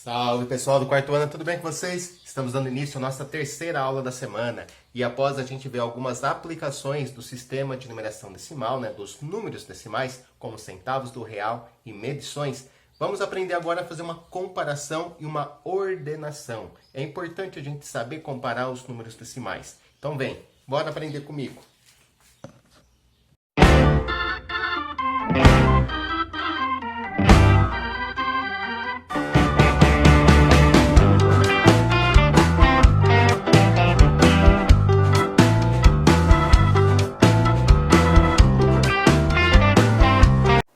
Salve pessoal do quarto ano, tudo bem com vocês? Estamos dando início à nossa terceira aula da semana e após a gente ver algumas aplicações do sistema de numeração decimal, dos números decimais, como centavos do real e medições, vamos aprender agora a fazer uma comparação e uma ordenação. É importante a gente saber comparar os números decimais. Então vem, bora aprender comigo.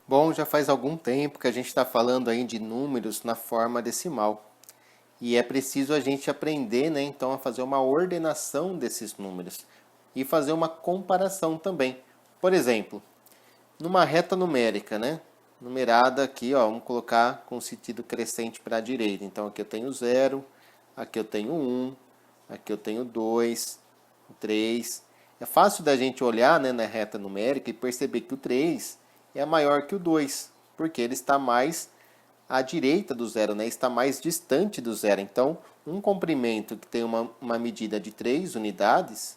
Bom, já faz algum tempo que a gente está falando aí de números na forma decimal. E é preciso a gente aprender, então, a fazer uma ordenação desses números e fazer uma comparação também. Por exemplo, numa reta numérica, numerada aqui, vamos colocar com sentido crescente para a direita. Então, aqui eu tenho 0, aqui eu tenho 1, aqui eu tenho 2, 3. É fácil da gente olhar, na reta numérica e perceber que o 3 é maior que o 2, porque ele está mais à direita do zero, está mais distante do zero. Então, um comprimento que tem uma medida de 3 unidades,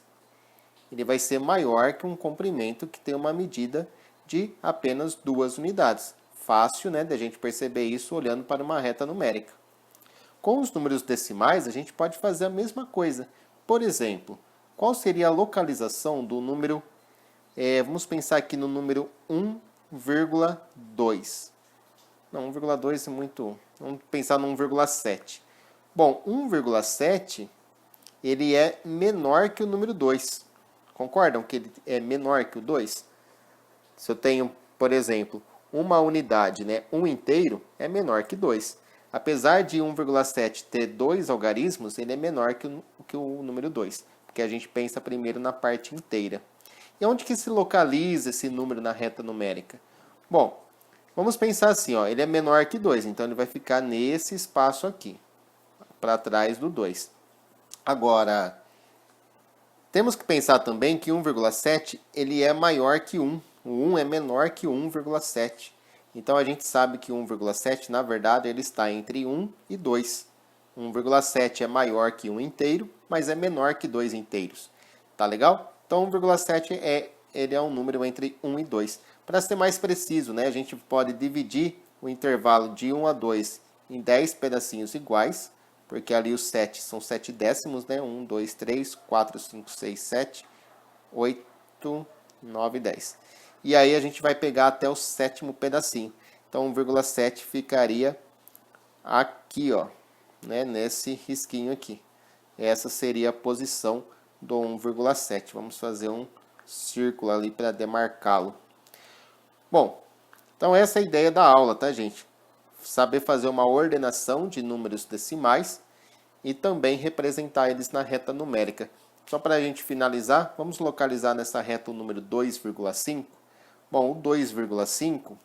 ele vai ser maior que um comprimento que tem uma medida de apenas 2 unidades. Fácil, da gente perceber isso olhando para uma reta numérica. Com os números decimais, a gente pode fazer a mesma coisa. Por exemplo, qual seria a localização do número, vamos pensar aqui no número 1,2. Não, 1,2 é muito... Vamos pensar no 1,7. Bom, 1,7 ele é menor que o número 2. Concordam que ele é menor que o 2? Se eu tenho, por exemplo, uma unidade, um inteiro, é menor que 2. Apesar de 1,7 ter 2 algarismos, ele é menor que o número 2. Porque a gente pensa primeiro na parte inteira. E onde que se localiza esse número na reta numérica? Bom, vamos pensar assim, ele é menor que 2, então ele vai ficar nesse espaço aqui, para trás do 2. Agora, temos que pensar também que 1,7 ele é maior que 1. O 1 é menor que 1,7. Então a gente sabe que 1,7, na verdade, ele está entre 1 e 2. 1,7 é maior que 1 inteiro, mas é menor que 2 inteiros. Tá legal? Então 1,7 ele é um número entre 1 e 2. Para ser mais preciso, a gente pode dividir o intervalo de 1 a 2 em 10 pedacinhos iguais, porque ali os 7 são 7 décimos, 1, 2, 3, 4, 5, 6, 7, 8, 9, 10. E aí a gente vai pegar até o sétimo pedacinho. Então 1,7 ficaria aqui, nesse risquinho aqui. Essa seria a posição do 1,7. Vamos fazer um círculo ali para demarcá-lo. Bom, então essa é a ideia da aula, tá, gente? Saber fazer uma ordenação de números decimais e também representar eles na reta numérica. Só para a gente finalizar, vamos localizar nessa reta o número 2,5. Bom, o 2,5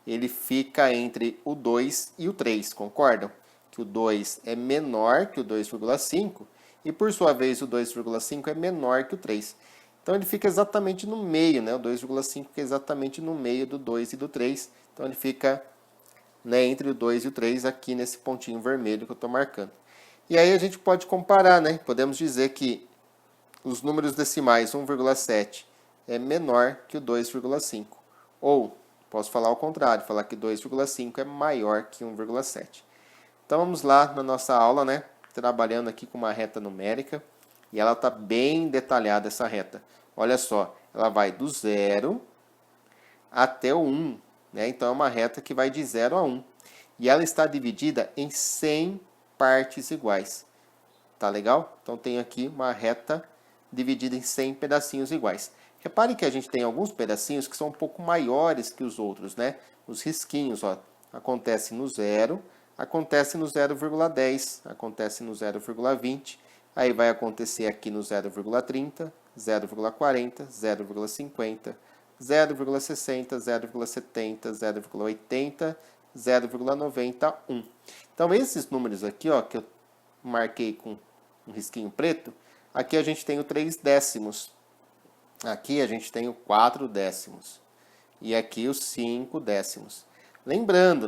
ele fica entre o 2 e o 3, concordam? Que o 2 é menor que o 2,5 e, por sua vez, o 2,5 é menor que o 3. Então, ele fica exatamente no meio, o 2,5 fica exatamente no meio do 2 e do 3. Então, ele fica entre o 2 e o 3 aqui nesse pontinho vermelho que eu estou marcando. E aí a gente pode comparar, Podemos dizer que os números decimais 1,7 é menor que o 2,5. Ou, posso falar ao contrário, falar que 2,5 é maior que 1,7. Então, vamos lá na nossa aula, trabalhando aqui com uma reta numérica. E ela está bem detalhada, essa reta. Olha só, ela vai do 0 até o 1. Então, é uma reta que vai de 0 a 1. E ela está dividida em 100 partes iguais. Tá legal? Então, tem aqui uma reta dividida em 100 pedacinhos iguais. Repare que a gente tem alguns pedacinhos que são um pouco maiores que os outros, Os risquinhos, acontece no 0, acontece no 0,10, acontece no 0,20, aí vai acontecer aqui no 0,30, 0,40, 0,50, 0,60, 0,70, 0,80, 0,91. Então, esses números aqui, que eu marquei com um risquinho preto, aqui a gente tem o 3 décimos. Aqui a gente tem o 4 décimos. E aqui os 5 décimos. Lembrando,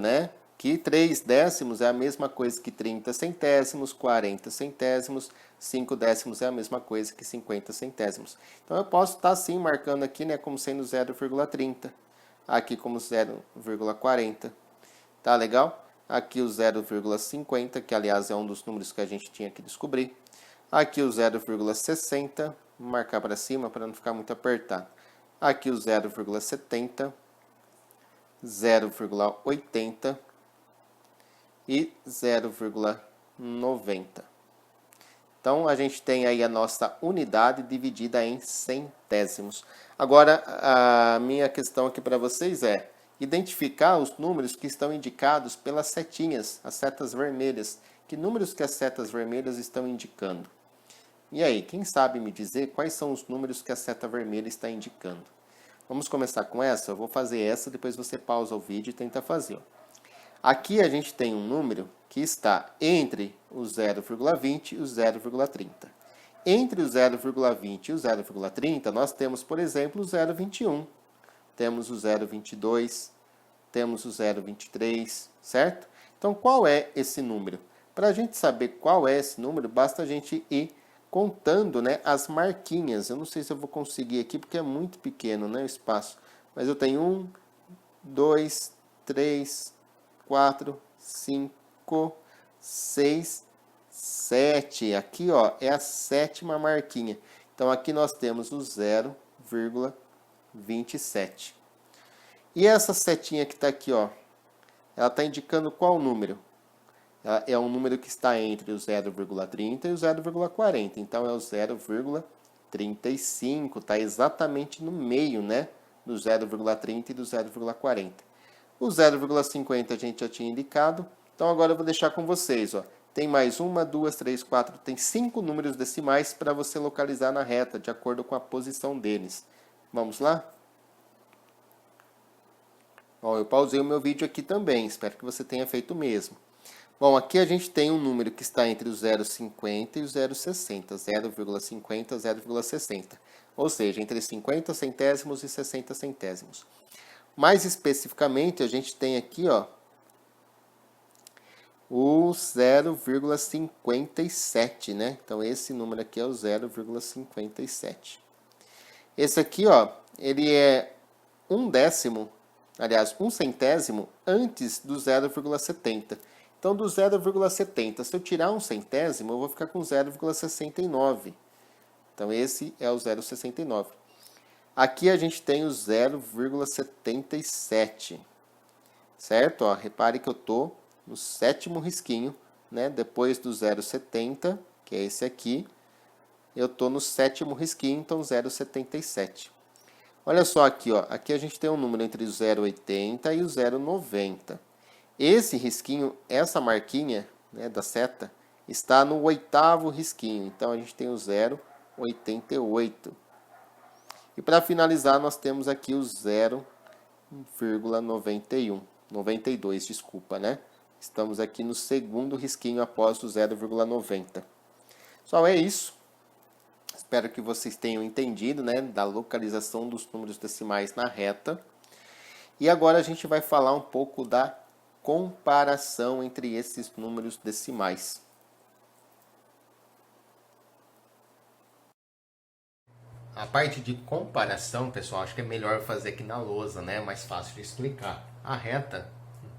que 3 décimos é a mesma coisa que 30 centésimos, 40 centésimos, 5 décimos é a mesma coisa que 50 centésimos. Então eu posso estar assim marcando aqui, né, como sendo 0,30, aqui como 0,40. Tá legal? Aqui o 0,50, que aliás é um dos números que a gente tinha que descobrir. Aqui o 0,60, vou marcar para cima para não ficar muito apertado. Aqui o 0,70, 0,80 e 0,90. Então, a gente tem aí a nossa unidade dividida em centésimos. Agora, a minha questão aqui para vocês é identificar os números que estão indicados pelas setinhas, as setas vermelhas. Que números que as setas vermelhas estão indicando? E aí, quem sabe me dizer quais são os números que a seta vermelha está indicando? Vamos começar com essa? Eu vou fazer essa, depois você pausa o vídeo e tenta fazer. Ó. Aqui a gente tem um número que está entre o 0,20 e o 0,30. Entre o 0,20 e o 0,30, nós temos, por exemplo, o 0,21. Temos o 0,22, temos o 0,23, certo? Então, qual é esse número? Para a gente saber qual é esse número, basta a gente ir contando, né, as marquinhas. Eu não sei se eu vou conseguir aqui, porque é muito pequeno, né, o espaço. Mas eu tenho 1, 2, 3, 4, 5, 6, 7. Aqui, ó, é a sétima marquinha. Então, aqui nós temos o 0,27. E essa setinha que está aqui, ó, ela está indicando qual número? Ela é um número que está entre o 0,30 e o 0,40. Então, é o 0,35. Está exatamente no meio, né, do 0,30 e do 0,40. O 0,50 a gente já tinha indicado. Então, agora eu vou deixar com vocês, ó. Tem mais 1, 2, 3, 4, tem 5 números decimais para você localizar na reta, de acordo com a posição deles. Vamos lá? Bom, eu pausei o meu vídeo aqui também, espero que você tenha feito o mesmo. Bom, aqui a gente tem um número que está entre o 0,50 e o 0,60, 0,50 e 0,60. Ou seja, entre 50 centésimos e 60 centésimos. Mais especificamente, a gente tem aqui, ó, o 0,57, né? Então, esse número aqui é o 0,57. Esse aqui, ó, ele é um décimo, aliás, um centésimo antes do 0,70. Então, do 0,70, se eu tirar um centésimo, eu vou ficar com 0,69. Então, esse é o 0,69. Aqui a gente tem o 0,77, certo? Ó, repare que eu estou no sétimo risquinho, né? Depois do 0,70, que é esse aqui, eu estou no sétimo risquinho, então 0,77. Olha só aqui, ó, aqui a gente tem um número entre o 0,80 e o 0,90. Esse risquinho, essa marquinha, né, da seta, está no oitavo risquinho, então a gente tem o 0,88. E para finalizar, nós temos aqui o 0,91, 92, desculpa, né? Estamos aqui no segundo risquinho após o 0,90. Só é isso. Espero que vocês tenham entendido, né, da localização dos números decimais na reta. E agora a gente vai falar um pouco da comparação entre esses números decimais. A parte de comparação, pessoal, acho que é melhor fazer aqui na lousa, né? Mais fácil de explicar. A reta,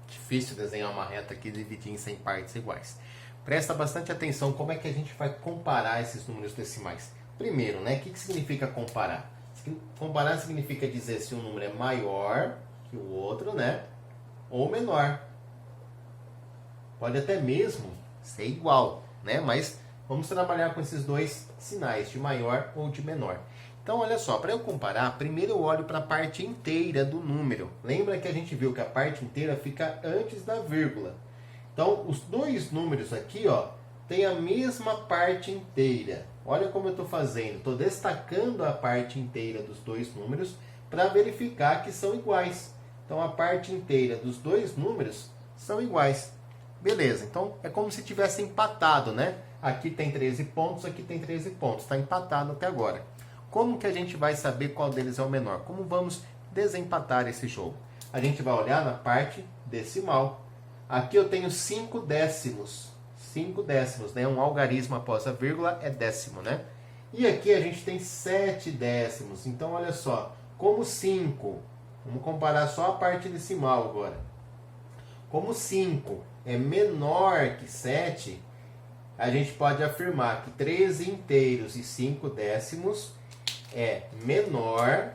difícil desenhar uma reta aqui e dividir em 100 partes iguais. Presta bastante atenção como é que a gente vai comparar esses números decimais. Primeiro, né? O que significa comparar? Comparar significa dizer se um número é maior que o outro, né? Ou menor. Pode até mesmo ser igual, né? Mas vamos trabalhar com esses dois sinais, de maior ou de menor. Então, olha só, para eu comparar, primeiro eu olho para a parte inteira do número. Lembra que a gente viu que a parte inteira fica antes da vírgula. Então, os dois números aqui, ó, tem a mesma parte inteira. Olha como eu estou fazendo. Estou destacando a parte inteira dos dois números para verificar que são iguais. Então, a parte inteira dos dois números são iguais. Beleza, então é como se tivesse empatado, né? Aqui tem 13 pontos, aqui tem 13 pontos. Está empatado até agora. Como que a gente vai saber qual deles é o menor? Como vamos desempatar esse jogo? A gente vai olhar na parte decimal. Aqui eu tenho 5 décimos. 5 décimos, né? Um algarismo após a vírgula é décimo, né? E aqui a gente tem 7 décimos. Então, olha só. Como 5, vamos comparar só a parte decimal agora. Como 5 é menor que 7, a gente pode afirmar que 13 inteiros e 5 décimos é menor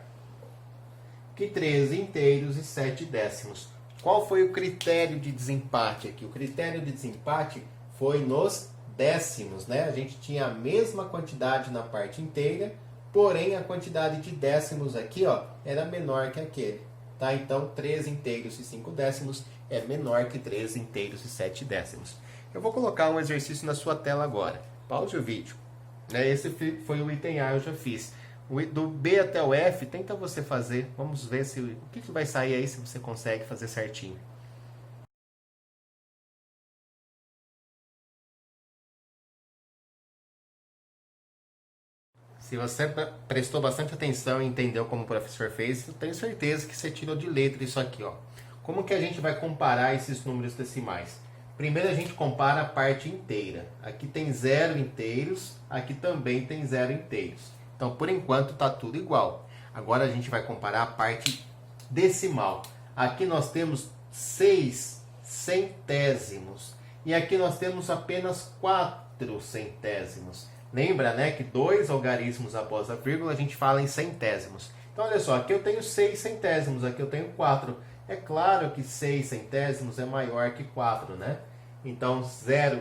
que 13 inteiros e 7 décimos. Qual foi o critério de desempate aqui? O critério de desempate foi nos décimos, né? A gente tinha a mesma quantidade na parte inteira, porém a quantidade de décimos aqui, ó, era menor que aquele. Tá? Então, 13 inteiros e 5 décimos é menor que 13 inteiros e 7 décimos. Eu vou colocar um exercício na sua tela agora. Pause o vídeo. Esse foi o item A, eu já fiz. Do B até o F, tenta você fazer. Vamos ver o que vai sair aí, se você consegue fazer certinho. Se você prestou bastante atenção e entendeu como o professor fez, eu tenho certeza que você tirou de letra isso aqui, ó. Como que a gente vai comparar esses números decimais? Primeiro a gente compara a parte inteira. Aqui tem 0 inteiros, aqui também tem 0 inteiros. Então, por enquanto, está tudo igual. Agora a gente vai comparar a parte decimal. Aqui nós temos 6 centésimos. E aqui nós temos apenas 4 centésimos. Lembra, né, que 2 algarismos após a vírgula a gente fala em centésimos. Então, olha só, aqui eu tenho 6 centésimos, aqui eu tenho 4. É claro que 6 centésimos é maior que 4, né? Então, 6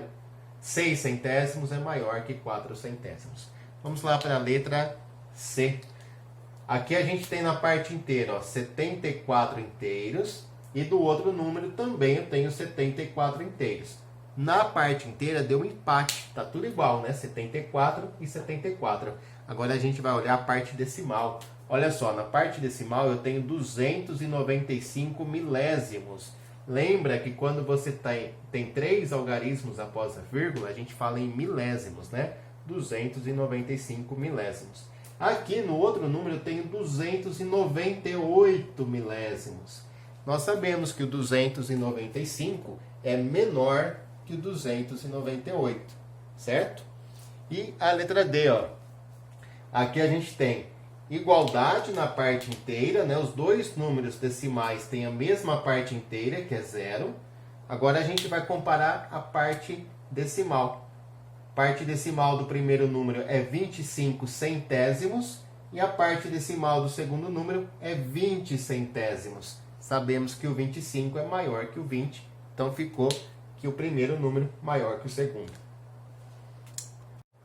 centésimos é maior que 4 centésimos. Vamos lá para a letra C. Aqui a gente tem na parte inteira, ó, 74 inteiros. E do outro número também eu tenho 74 inteiros. Na parte inteira deu um empate. Tá tudo igual, né? 74 e 74. Agora a gente vai olhar a parte decimal. Olha só, na parte decimal eu tenho 295 milésimos. Lembra que quando você tem 3 algarismos após a vírgula, a gente fala em milésimos, né? 295 milésimos. Aqui no outro número eu tenho 298 milésimos. Nós sabemos que o 295 é menor que o 298, certo? E a letra D, ó. Aqui a gente tem igualdade na parte inteira, né? Os dois números decimais têm a mesma parte inteira, que é 0. Agora a gente vai comparar a parte decimal. Parte decimal do primeiro número é 25 centésimos e a parte decimal do segundo número é 20 centésimos. Sabemos que o 25 é maior que o 20, então ficou que o primeiro número maior que o segundo.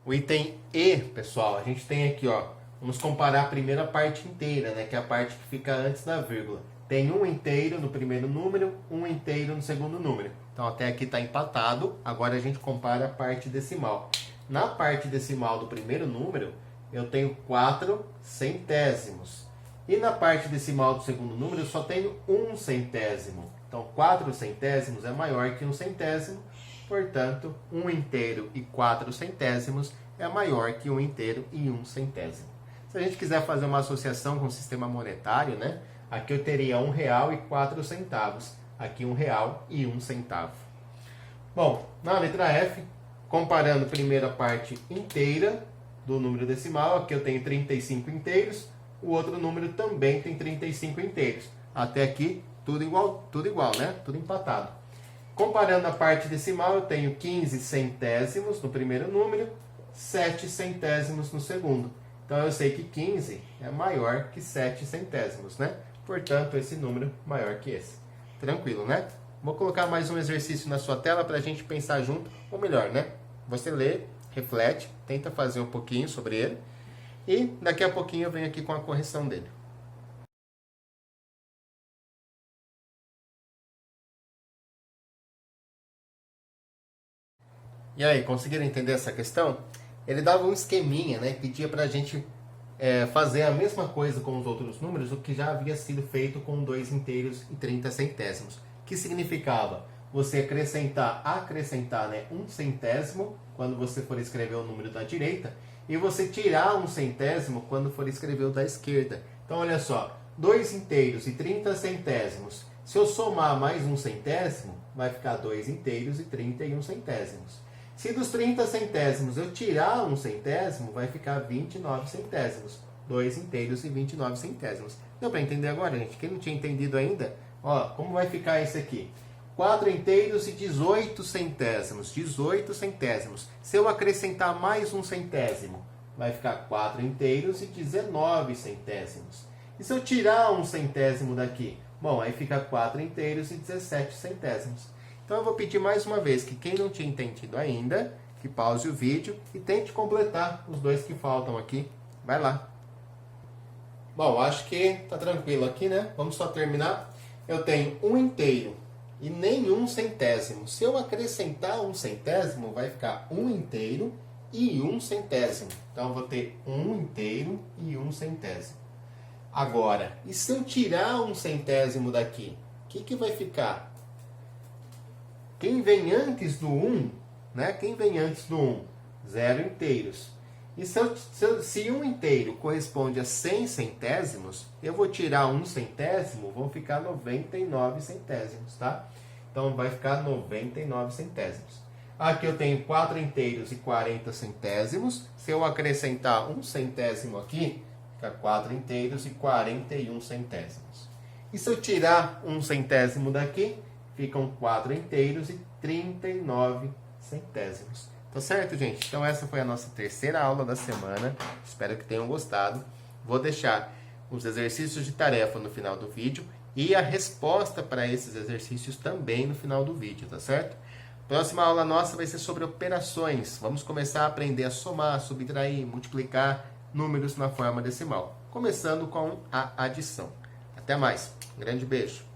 O item E, pessoal, a gente tem aqui, ó, vamos comparar a primeira parte inteira, né, que é a parte que fica antes da vírgula. Tem um inteiro no primeiro número, um inteiro no segundo número. Então até aqui está empatado, agora a gente compara a parte decimal. Na parte decimal do primeiro número, eu tenho 4 centésimos. E na parte decimal do segundo número, eu só tenho 1 centésimo. Então 4 centésimos é maior que 1 centésimo, portanto 1 inteiro e 4 centésimos é maior que 1 inteiro e 1 centésimo. Se a gente quiser fazer uma associação com o sistema monetário, né? Aqui eu teria R$1 e 4 centavos. Aqui R$1 e 1 centavo. Bom, na letra F, comparando primeiro a parte inteira do número decimal, aqui eu tenho 35 inteiros, o outro número também tem 35 inteiros. Até aqui, tudo igual, né? Tudo empatado. Comparando a parte decimal, eu tenho 15 centésimos no primeiro número, 7 centésimos no segundo. Então eu sei que 15 é maior que 7 centésimos, né? Portanto, esse número é maior que esse. Tranquilo, né? Vou colocar mais um exercício na sua tela para a gente pensar junto, ou melhor, né? Você lê, reflete, tenta fazer um pouquinho sobre ele e daqui a pouquinho eu venho aqui com a correção dele. E aí, conseguiram entender essa questão? Ele dava um esqueminha, né? Pedia para a gente fazer a mesma coisa com os outros números, o que já havia sido feito com 2 inteiros e 30 centésimos. Que significava você acrescentar, né, 1 centésimo quando você for escrever o número da direita e você tirar 1 centésimo quando for escrever o da esquerda. Então, olha só, 2 inteiros e 30 centésimos Se eu somar mais um centésimo, vai ficar 2 inteiros e 31 centésimos. Se dos 30 centésimos eu tirar um centésimo, vai ficar 29 centésimos. 2 inteiros e 29 centésimos. Deu para entender agora, gente? Quem não tinha entendido ainda, ó, como vai ficar esse aqui? 4 inteiros e 18 centésimos. 18 centésimos. Se eu acrescentar mais um centésimo, vai ficar 4 inteiros e 19 centésimos. E se eu tirar um centésimo daqui? Bom, aí fica 4 inteiros e 17 centésimos. Então eu vou pedir mais uma vez que quem não tinha entendido ainda, que pause o vídeo e tente completar os dois que faltam aqui. Vai lá. Bom, acho que tá tranquilo aqui, né? Vamos só terminar. Eu tenho 1 inteiro e nenhum centésimo. Se eu acrescentar um centésimo, vai ficar 1 inteiro e 1 centésimo. Então eu vou ter 1 inteiro e 1 centésimo. Agora, e se eu tirar um centésimo daqui? O que vai ficar? Quem vem antes do 1, né? Quem vem antes do 1? 0 inteiros. E se 1 inteiro corresponde a 100 centésimos, eu vou tirar 1 centésimo, vão ficar 99 centésimos, tá? Então vai ficar 99 centésimos. Aqui eu tenho 4 inteiros e 40 centésimos. Se eu acrescentar 1 centésimo aqui, fica 4 inteiros e 41 centésimos. E se eu tirar 1 centésimo daqui, ficam 4 inteiros e 39 centésimos. Tá certo, gente? Então essa foi a nossa terceira aula da semana. Espero que tenham gostado. Vou deixar os exercícios de tarefa no final do vídeo e a resposta para esses exercícios também no final do vídeo, tá certo? Próxima aula nossa vai ser sobre operações. Vamos começar a aprender a somar, subtrair, multiplicar números na forma decimal, começando com a adição. Até mais. Um grande beijo.